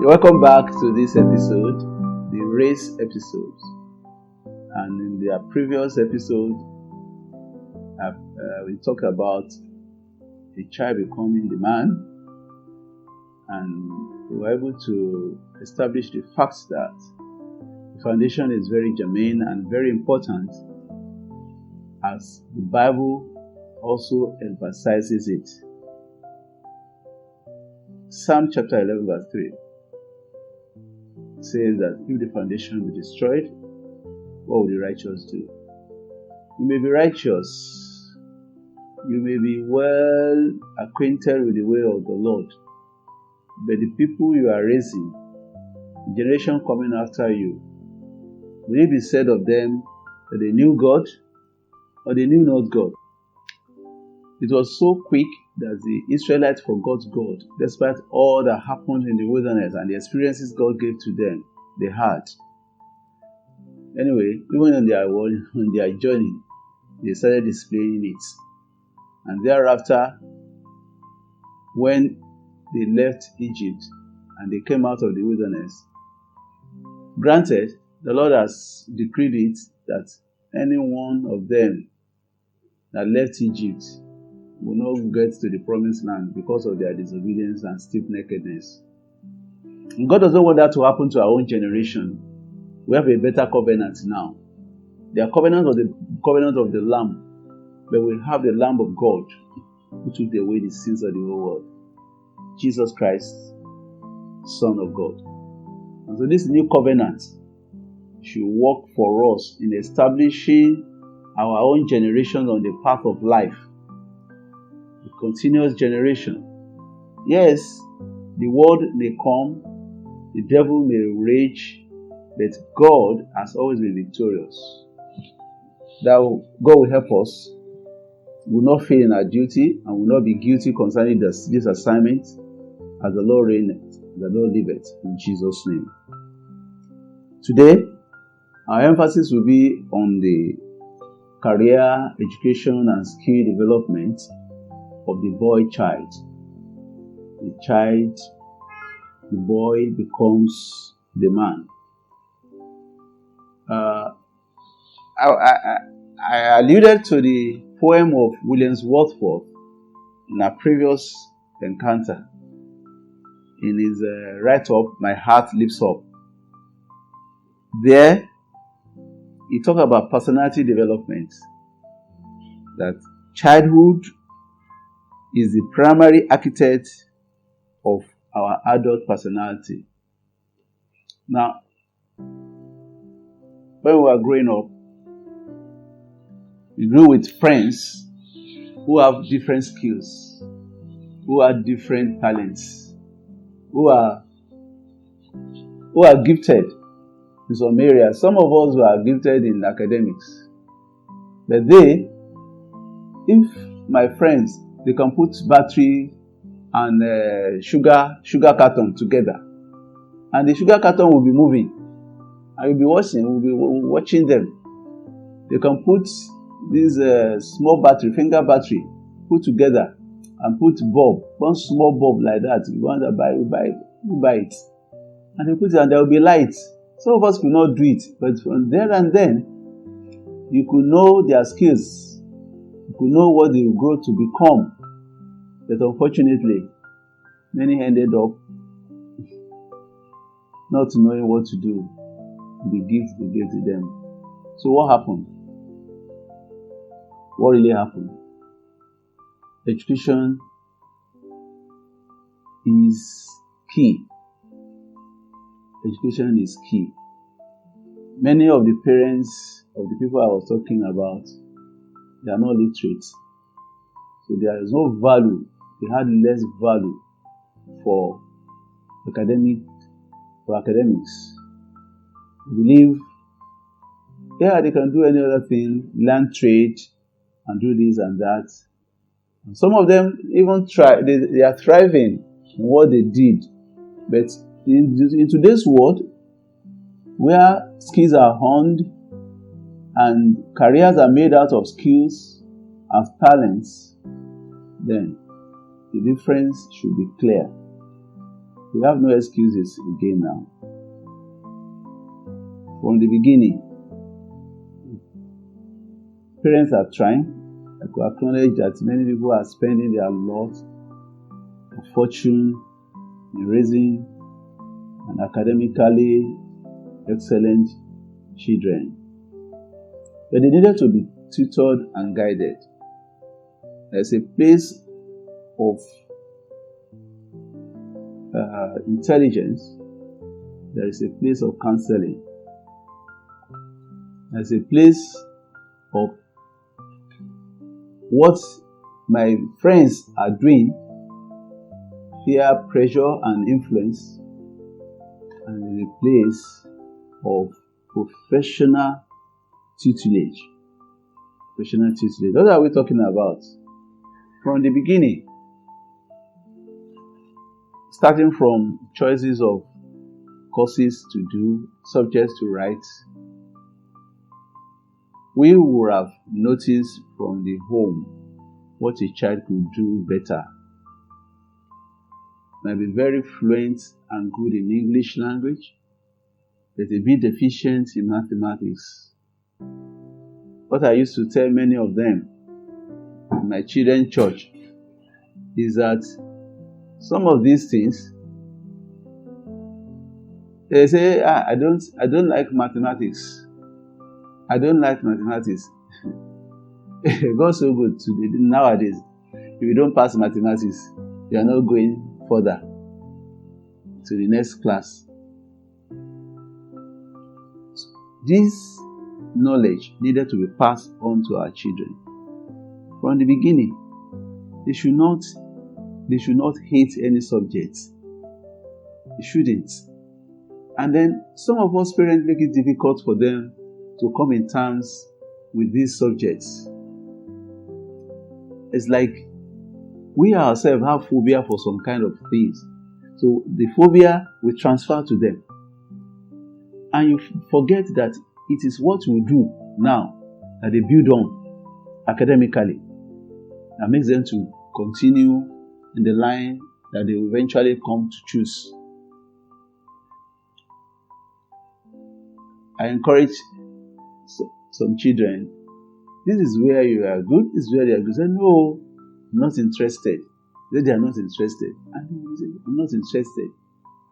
Welcome back to this episode, the race episode. And in the previous episode, we talked about the child becoming the man, and we were able to establish the fact that the foundation is very germane and very important, as the Bible also emphasizes it. Psalm chapter 11 verse 3 says that if the foundation be destroyed, what will the righteous do? You may be righteous, you may be well acquainted with the way of the Lord, but the people you are raising, the generation coming after you, will it be said of them that they knew God or they knew not God? It was so quick that the Israelites forgot God, despite all that happened in the wilderness and the experiences God gave to them. They had. Anyway, even on their journey, they started displaying it. And thereafter, when they left Egypt and they came out of the wilderness, granted, the Lord has decreed it that any one of them that left Egypt will not get to the promised land because of their disobedience and stiff-neckedness. And God doesn't want that to happen to our own generation. We have a better covenant now. The covenant of the Lamb, but we have the Lamb of God who took away the sins of the whole world. Jesus Christ, Son of God. And so this new covenant should work for us in establishing our own generation on the path of life. A continuous generation. Yes, the world may come, the devil may rage, but God has always been victorious. That God will help us. We will not fail in our duty and will not be guilty concerning this assignment, as the Lord reigneth, the Lord liveth, in Jesus' name. Today, our emphasis will be on the career, education, and skill development of the boy child. The boy becomes the man. I alluded to the poem of William Wordsworth in our previous encounter. In his write-up, My Heart Lifts Up. There, he talked about personality development. That childhood is the primary architect of our adult personality. Now, when we were growing up, we grew with friends who have different skills, who have different talents, who are gifted in some areas. Some of us were gifted in academics. But if my friends, they can put battery and sugar carton together, and the sugar carton will be moving, and we'll be watching them. They can put this small battery, finger battery, put together and put bulb, one small bulb like that. You want to buy, you buy it, and they put it, and there will be light. Some of us could not do it, but from there and then, you could know their skills. You could know what they will grow to become. But unfortunately, many ended up not knowing what to do with the gifts they gave to them. So what happened? What really happened? Education is key. Education is key. Many of the parents of the people I was talking about, they are not literate. So there is no value. They had less value for academics. They believe, they can do any other thing, learn trade, and do this and that. And some of them even try. They are thriving in what they did. But in today's world, where skills are honed and careers are made out of skills and talents, then the difference should be clear. We have no excuses again now. From the beginning, parents are trying. I could acknowledge that many people are spending their lot of fortune in raising an academically excellent children. But they needed to be tutored and guided. There's a place of intelligence. There is a place of counseling. There's a place of what my friends are doing, fear, pressure, and influence. And there's a place of professional tutelage. Professional tutelage. What are we talking about? From the beginning, starting from choices of courses to do, subjects to write, we would have noticed from the home what a child could do better. Might be very fluent and good in English language, but a bit deficient in mathematics. What I used to tell many of them in my children's church is that some of these things, they say, I don't like mathematics. I don't like mathematics. God's so good today. Nowadays, if you don't pass mathematics, you are not going further to the next class. This knowledge needed to be passed on to our children. From the beginning, they should not hate any subject. They shouldn't. And then some of us parents make it difficult for them to come in terms with these subjects. It's like we ourselves have phobia for some kind of things. So the phobia will transfer to them. And you forget that it is what we do now that they build on academically that makes them to continue in the line that they eventually come to choose. I encourage some children, this is where you are good, this is where they are good. Say, no, I'm not interested. They are not interested. And they say, I'm not interested.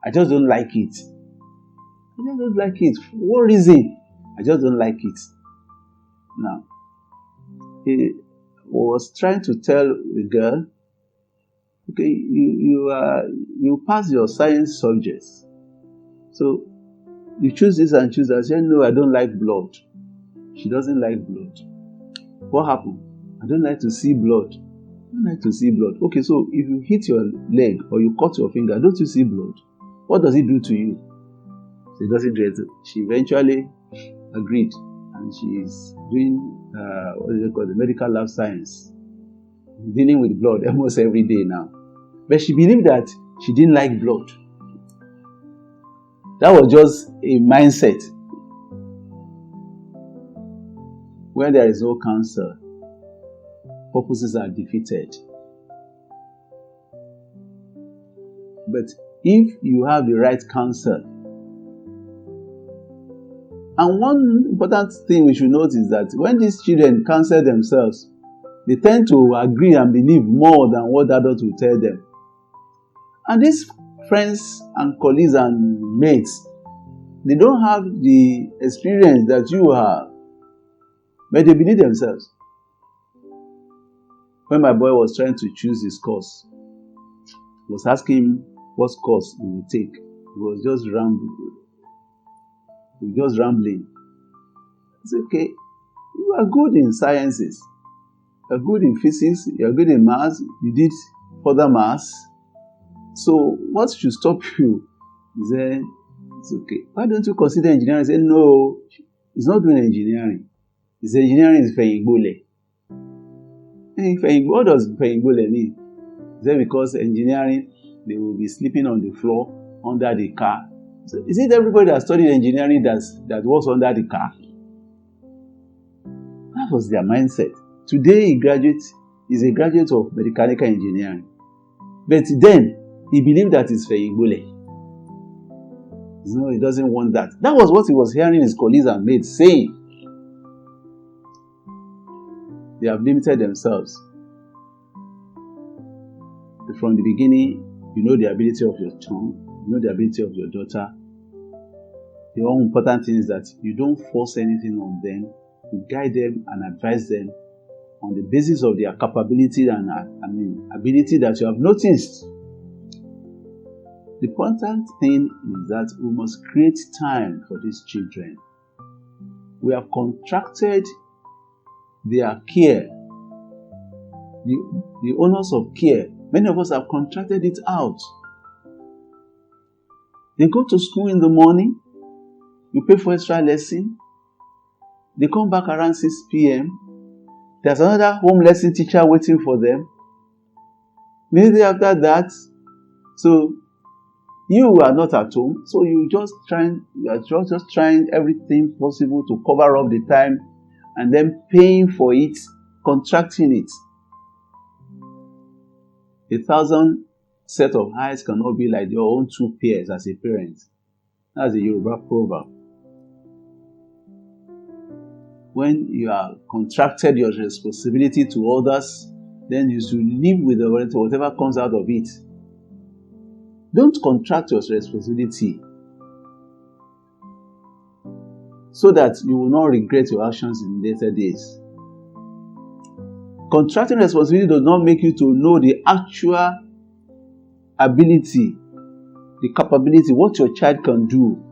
I just don't like it. I just don't like it. For what reason? I just don't like it. Now, he was trying to tell a girl, okay, you pass your science subjects. So you choose this and choose that. She said, no, I don't like blood. She doesn't like blood. What happened? I don't like to see blood. I don't like to see blood. Okay, so if you hit your leg or you cut your finger, don't you see blood? What does it do to you? So it doesn't do it. She eventually agreed, and she is doing what is it called, the medical lab science, dealing with blood almost every day now. But she believed that she didn't like blood. That was just a mindset. When there is no counsel, purposes are defeated. But if you have the right counsel, and one important thing we should note is that when these children counsel themselves, they tend to agree and believe more than what adults will tell them. And these friends and colleagues and mates, they don't have the experience that you have, but they believe themselves. When my boy was trying to choose his course, I was asking him what course he would take. He was just rambling. I said, okay, you are good in sciences. You are good in physics. You are good in maths. You did further maths. So what should stop you? He said, it's okay. Why don't you consider engineering? I said, no, he's not doing engineering. His engineering is Feyingbole. What does Feyingbole mean? Is that because engineering, they will be sleeping on the floor under the car? So is it everybody that studied engineering that was under the car? That was their mindset. Today, is a graduate of mechanical engineering. But then, He believed that it's Feyingbole. No, he doesn't want that. That was what he was hearing his colleagues and mates saying. They have limited themselves. From the beginning, you know the ability of your son, you know the ability of your daughter. The one important thing is that you don't force anything on them. You guide them and advise them on the basis of their capability and ability that you have noticed. The important thing is that we must create time for these children. We have contracted their care. The owners of care, many of us have contracted it out. They go to school in the morning, you pay for extra lesson, they come back around 6 p.m. There's another home lesson teacher waiting for them. Maybe after that, so you are not at home, so you are just trying everything possible to cover up the time and then paying for it, contracting it. 1,000 set of eyes cannot be like your own 2 pairs as a parent. That's a Yoruba proverb. When you are contracted your responsibility to others, then you should live with whatever comes out of it. Don't contract your responsibility so that you will not regret your actions in later days. Contracting responsibility does not make you to know the actual ability, the capability, what your child can do.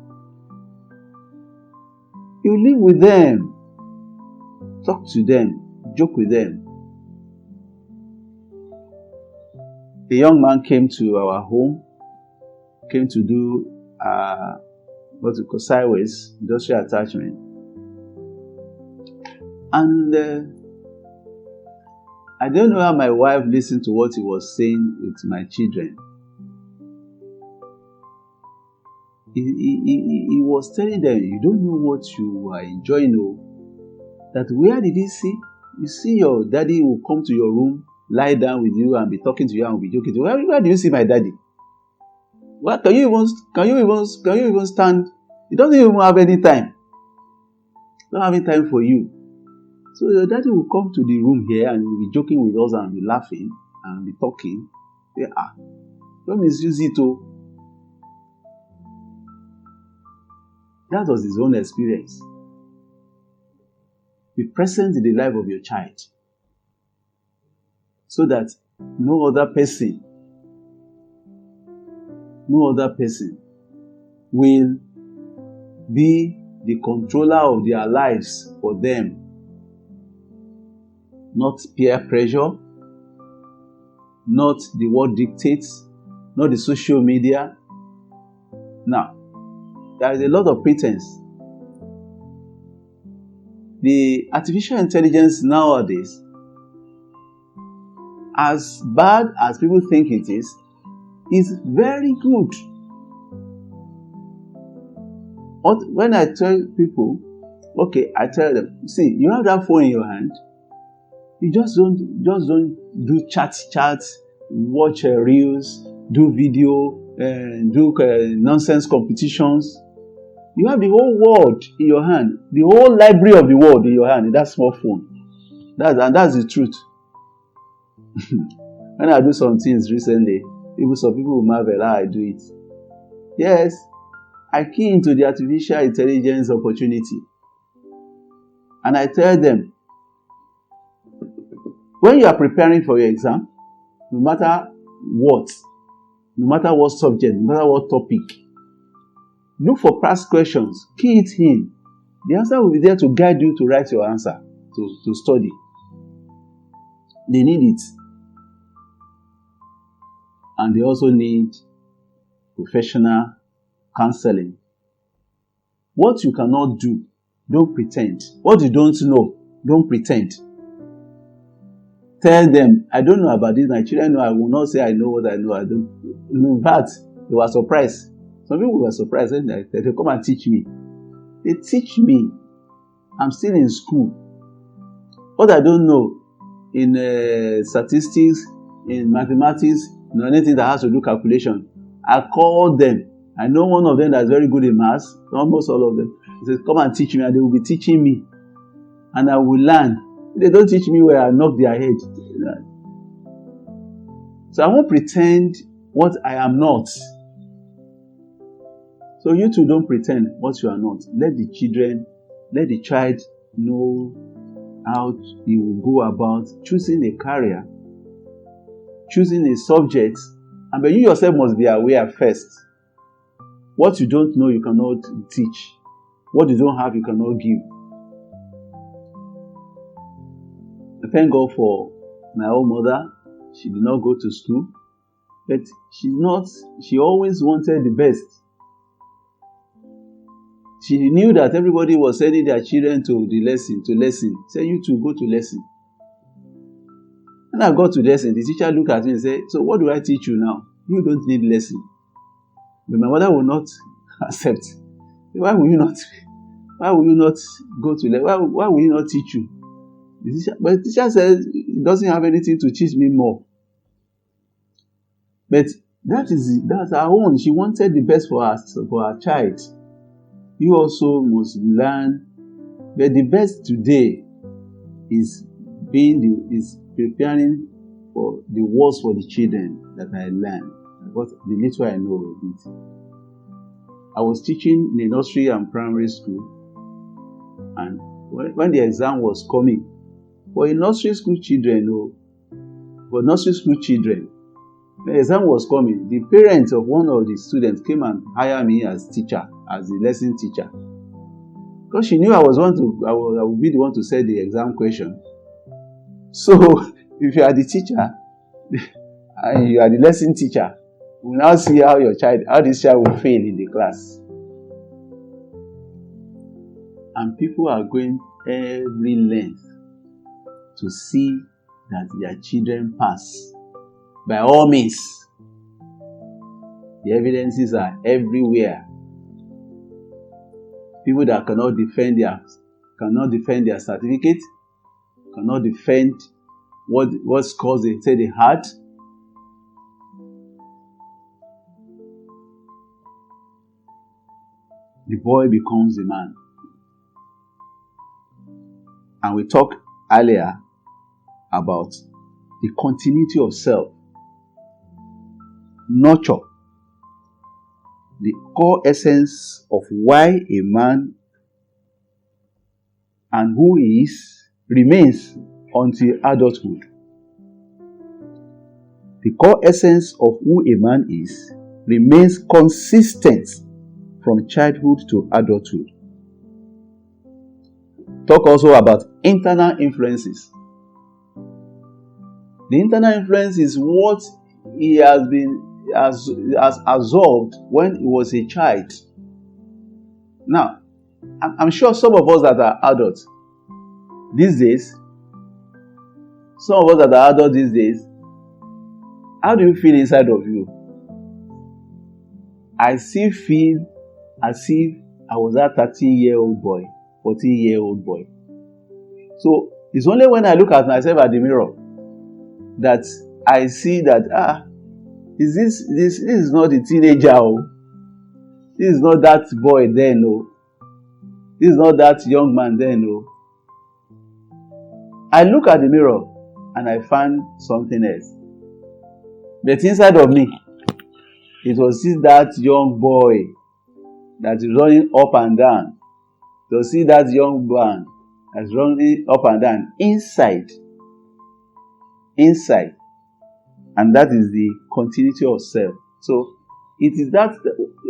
You live with them, talk to them, joke with them. A young man came to our home, came to do what we call sideways, industrial attachment. And I don't know how my wife listened to what he was saying with my children. He was telling them, you don't know what you are enjoying. That where did he see? You see your daddy will come to your room, lie down with you and be talking to you and be joking to you. Where do you see my daddy? What can you even stand? He doesn't even have any time. Don't have any time for you. So your daddy will come to the room here and he will be joking with us and be laughing and be talking. Say, don't misuse it. That was his own experience. Be present in the life of your child so that no other person will be the controller of their lives for them. Not peer pressure, not the world dictates, not the social media. Now, there is a lot of pretense. The artificial intelligence nowadays, as bad as people think it is very good. When I tell people, I tell them, see, you have that phone in your hand, you just don't do chat, watch reels, do video, do nonsense competitions. You have the whole world in your hand, the whole library of the world in your hand, in that small phone. That's the truth. When I do some things recently, some people will marvel how I do it. Yes, I key into the artificial intelligence opportunity. And I tell them, when you are preparing for your exam, no matter what subject, no matter what topic, look for past questions, key it in. The answer will be there to guide you to write your answer, to study. They need it. And they also need professional counseling. What you cannot do, don't pretend. What you don't know, don't pretend. Tell them, I don't know about this. My children know. I will not say I know what I know. I don't. In fact, they were surprised. Some people were surprised when they come and teach me. They teach me. I'm still in school. What I don't know in statistics, in mathematics, anything that has to do calculation. I called them. I know one of them that's very good in maths, almost all of them. He says, come and teach me, and they will be teaching me. And I will learn. If they don't teach me well, I knock their head. So I won't pretend what I am not. So you too don't pretend what you are not. Let the child know how you will go about choosing a career, choosing a subject, and but you yourself must be aware first. What you don't know, you cannot teach. What you don't have, you cannot give. I thank God for my own mother. She did not go to school, but she always wanted the best. She knew that everybody was sending their children to lesson. Say, you two go to lesson. When I got to lesson, the teacher looked at me and said, so what do I teach you now? You don't need lesson. But my mother will not accept. Why will you not go to lesson? Why will you not teach you? But the teacher says he doesn't have anything to teach me more. But that's her own. She wanted the best for her child. You also must learn. But the best today is preparing for the worst for the children that I learned. What the little I know of it. I was teaching in a nursery and primary school, and when the exam was coming, for nursery school children, when the exam was coming, the parents of one of the students came and hired me as teacher, as the lesson teacher, because she knew I would be the one to set the exam question. So if you are the teacher and you are the lesson teacher, we'll now see how this child will fail in the class. And people are going every length to see that their children pass. By all means, the evidences are everywhere. People that cannot defend their certificate, cannot defend what scores they say they had. The boy becomes a man. And we talked earlier about the continuity of self. Nurture. The core essence of why a man and who he is remains until adulthood. The core essence of who a man is remains consistent from childhood to adulthood. Talk also about internal influences. The internal influence is what he has absorbed when he was a child. Now, I'm sure some of us that are adults these days, how do you feel inside of you? I still feel as if I was that 13-year-old boy, 14-year-old boy. So it's only when I look at myself at the mirror that I see that this is not a teenager. This is not that boy then. This is not that young man then. I look at the mirror and I find something else. But inside of me, it was still that young boy that is running up and down. To see that young man that's running up and down inside. And that is the continuity of self. So it is that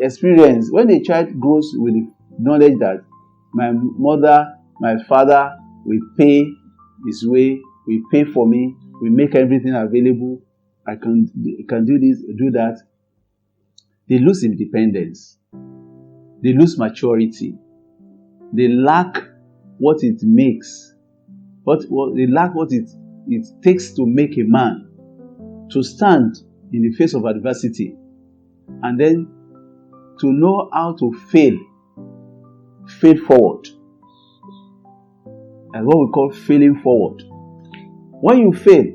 experience when a child grows with the knowledge that my mother, my father will pay his way, will pay for me, will make everything available. I can do this, do that. They lose independence. They lose maturity. They lack what it makes. They lack what it takes to make a man to stand in the face of adversity and then to know how to fail forward. That's what we call failing forward. When you fail,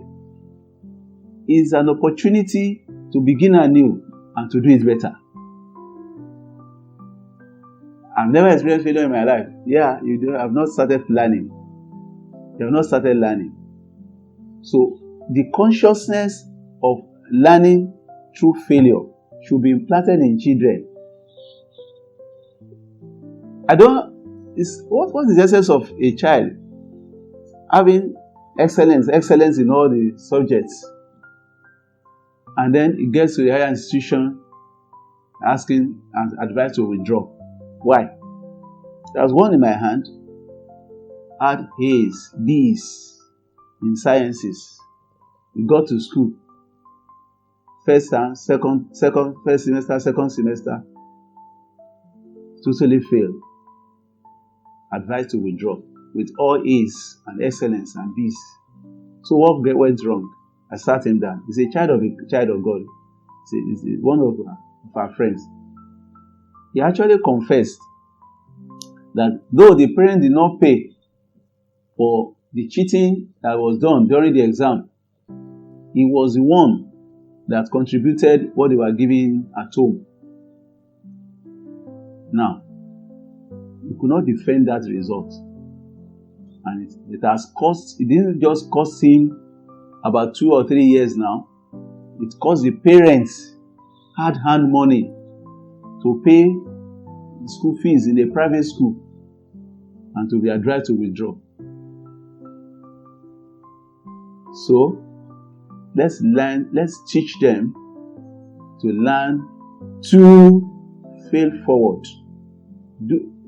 it's an opportunity to begin anew and to do it better. I've never experienced failure in my life. Yeah, you have not started planning. You have not started learning. So the consciousness of learning through failure should be implanted in children. What is the essence of a child having excellence in all the subjects, and then it gets to the higher institution asking and advised to withdraw? Why? There was one in my hand, had A's, B's in sciences. He got to school, first semester, second semester, totally failed. Advised to withdraw with all A's and excellence and B's. So what went wrong? I sat him down. He's a child of God. He's one of our friends. He actually confessed that though the parent did not pay for the cheating that was done during the exam, he was the one that contributed what they were giving at home. Now, he could not defend that result. And it didn't just cost him about 2 or 3 years now. It cost the parents hard-earned money to pay school fees in a private school and to be advised to withdraw. So, let's teach them to learn to fail forward.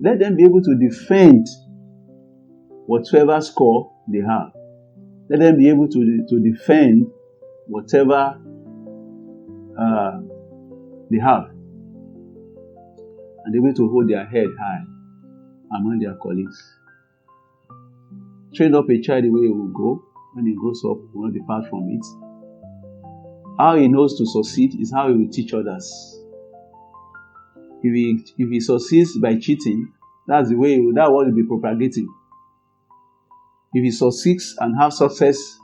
Let them be able to defend whatever score they have. Let them be able to defend whatever they have, and able to hold their head high among their colleagues. Train up a child the way he will go. When he grows up, he will not depart from it. How he knows to succeed is how he will teach others. If he succeeds by cheating, that's what he will be propagating. If he succeeds and have success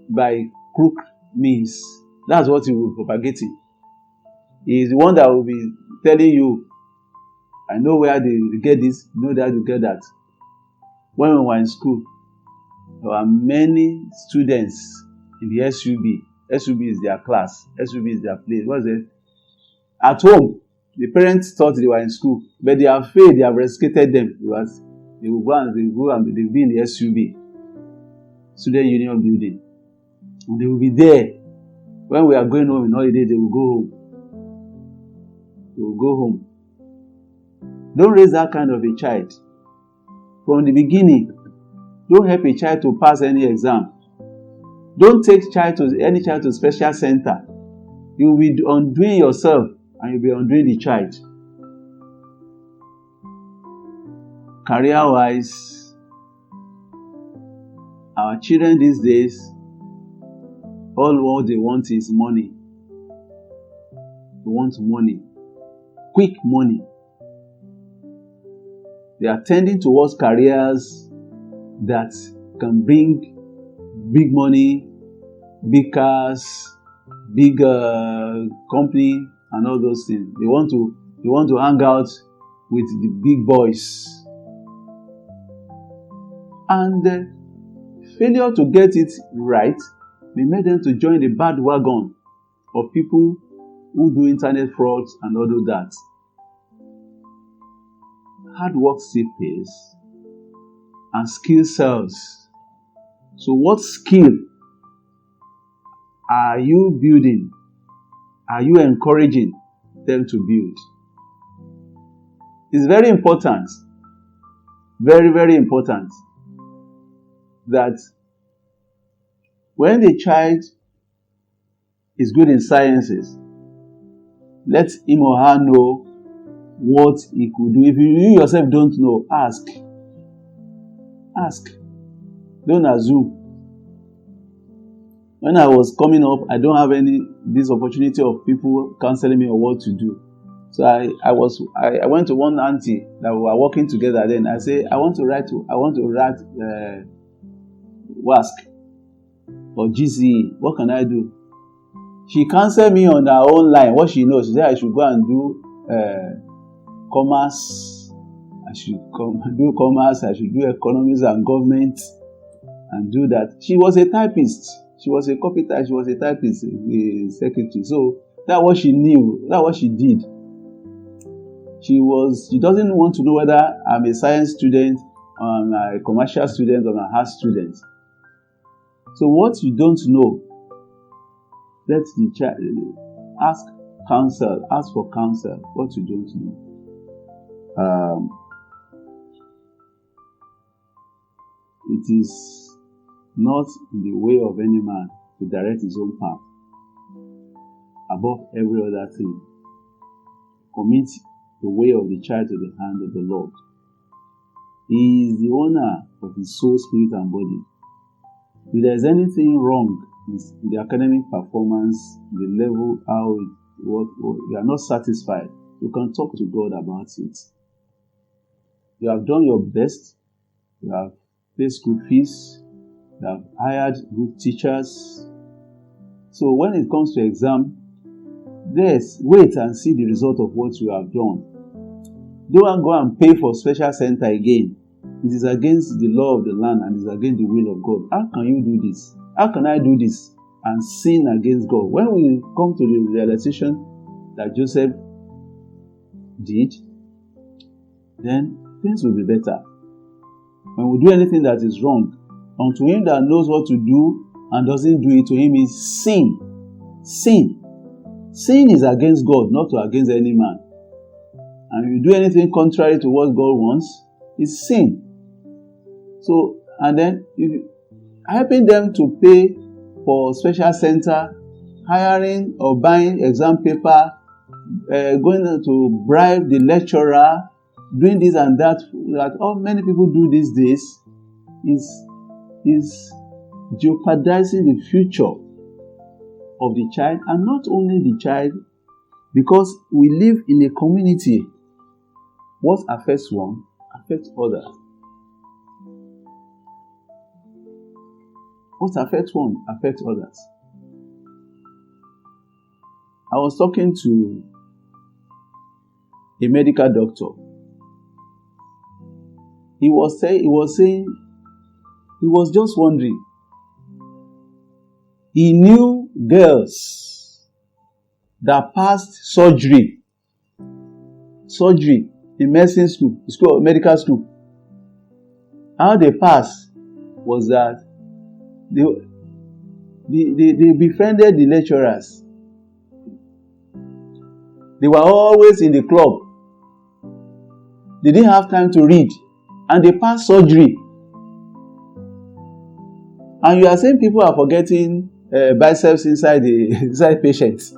by crook means, that's what he will be propagating. He is the one that will be telling you, I know where they get this, you know that you get that. When we were in school, there were many students in the SUB. SUB is their class. SUB is their place. What is it? At home, the parents thought they were in school, but they have failed. They have rescued them. They will go and they will be in the SUB, Student Union Building. And they will be there. When we are going home in holiday, they will go home. They will go home. Don't raise that kind of a child. From the beginning, don't help a child to pass any exam. Don't take any child to special center. You will be undoing yourself and you'll be undoing the child. Career-wise, our children these days, all what they want is money. They want money. Quick money. They are tending towards careers that can bring big money, big cars, big company, and all those things. They want to hang out with the big boys. And failure to get it right may make them to join the bad wagon of people who do internet frauds and all of that. Hard work still pays, and skill sells. So what skill are you building? Are you encouraging them to build? It's very important, very, very important, that when the child is good in sciences, let him or her know what he could do. If you yourself don't know, ask. Ask. Don't assume. When I was coming up, I don't have this opportunity of people counseling me on what to do. So I went to one auntie that we were working together. Then I say, I want to write WASC or GCE. What can I do? She counseled me on her own line. What she knows, she said I should go and do commerce. I should do commerce. I should do economics and government and do that. She was a typist. She was a copyright. She was a typist, a secretary. So that's what she knew. That's what she did. She doesn't want to know whether I'm a science student or I'm a commercial student or I'm an art student. So what you don't know, let the child ask for counsel. What you don't know. It is not in the way of any man to direct his own path. Above every other thing, commit the way of the child to the hand of the Lord. He is the owner of his soul, spirit, and body. If there is anything wrong in the academic performance, the level, how you are not satisfied, you can talk to God about it. You have done your best. You have paid school fees. You have hired good teachers. So when it comes to exam, wait and see the result of what you have done. Don't go and pay for special center again. It is against the law of the land and it is against the will of God. How can you do this? How can I do this and sin against God? When we come to the realization that Joseph did, then things will be better. When we do anything that is wrong, unto him that knows what to do and doesn't do it, to him is sin. Sin. Sin is against God, not against any man. And if you do anything contrary to what God wants, it's sin. So, and then helping them to pay for special center, hiring or buying exam paper, going to bribe the lecturer, doing this and that many people do these days is jeopardizing the future of the child, and not only the child, because we live in a community. What affects one affects others. What affects one affects others. I was talking to a medical doctor. He was saying, he was just wondering. He knew girls that passed surgery in medicine school, medical school. How they passed was that they befriended the lecturers. They were always in the club. They didn't have time to read, and they passed surgery. And you are saying people are forgetting biceps inside patients.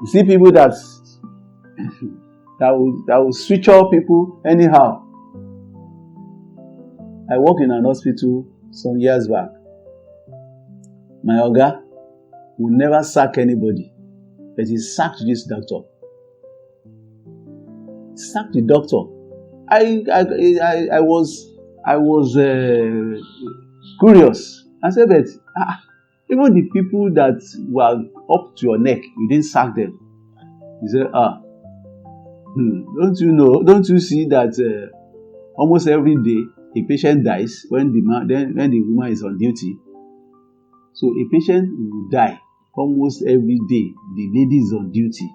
You see people that will switch up people anyhow. I worked in an hospital some years back. My Oga will never sack anybody, but he sacked this doctor. Sacked the doctor. I was curious. I said, but even the people that were up to your neck, you didn't sack them. He said, don't you know? Don't you see that almost every day a patient dies when the woman is on duty? So a patient will die almost every day. The lady is on duty.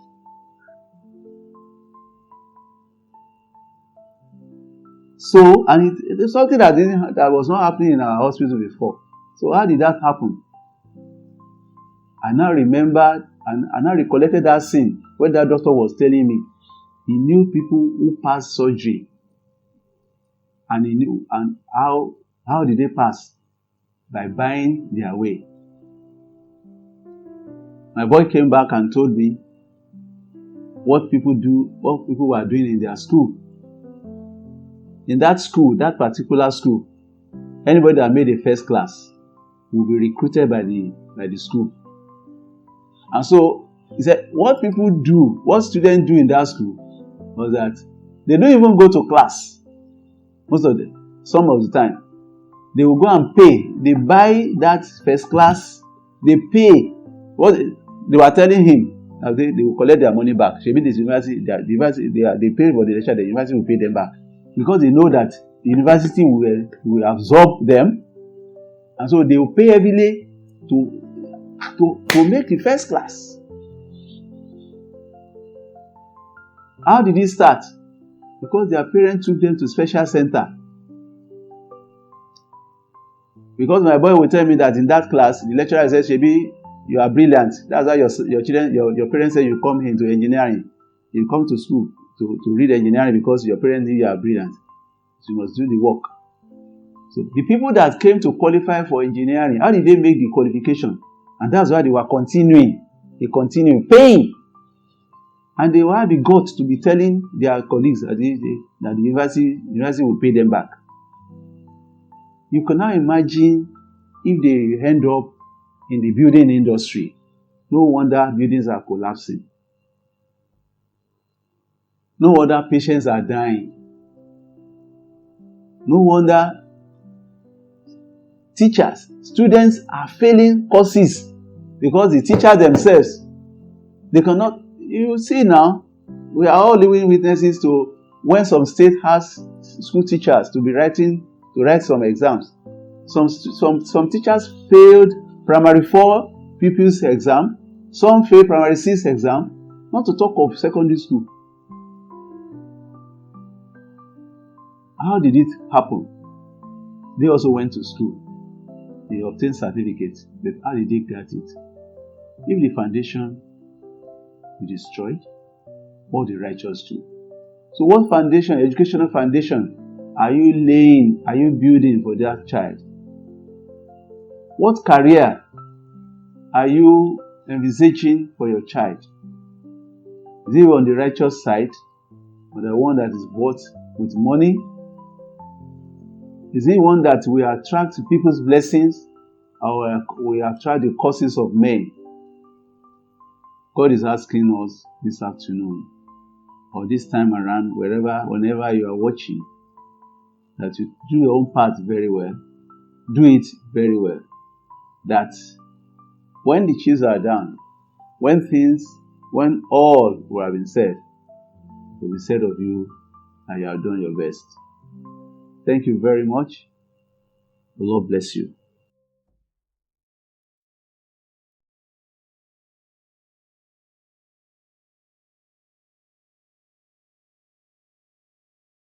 So, and it's something that was not happening in our hospital before. So how did that happen? I now remembered and I now recollected that scene when that doctor was telling me he knew people who passed surgery, and he knew, and how did they pass? By buying their way. My boy came back and told me what people were doing in their school. In that school, that particular school, anybody that made a first class will be recruited by the school. And so he said, what students do in that school was that they don't even go to class. Some of the time, they will go and pay. They buy that first class. They pay What they were telling him that they will collect their money back. Maybe this university, they pay for the lecture, the university will pay them back because they know that the university will absorb them, and so they will pay heavily to make the first class. How did it start? Because their parents took them to special center. Because my boy will tell me that in that class, the lecturer says, "Shebi, you are brilliant. That's why your children, your parents say you come into engineering. You come to school to read engineering because your parents think you are brilliant. So you must do the work." So the people that came to qualify for engineering, how did they make the qualification? And that's why they were continuing. They continue paying. And they will have the guts to be telling their colleagues that the university will pay them back. You can now imagine if they end up in the building industry. No wonder buildings are collapsing. No wonder patients are dying. No wonder students are failing courses because the teachers themselves, they cannot. You see now, we are all living witnesses to when some state has school teachers to write some exams. Some teachers failed primary 4 pupils exam. Some failed primary 6 exam. Not to talk of secondary school. How did it happen? They also went to school. They obtained certificates. But how did they get it? If the foundation is destroyed, what the righteous do? So what foundation, educational foundation, are you laying, are you building for that child? What career are you envisaging for your child? Is it on the righteous side, or the one that is bought with money? Is it one that will attract people's blessings, or will attract the curses of men? God is asking us this afternoon, or this time around, whenever you are watching, that you do your own part very well. Do it very well. That when the chips are down, when all will have been said, it will be said of you that you have done your best. Thank you very much. The Lord bless you.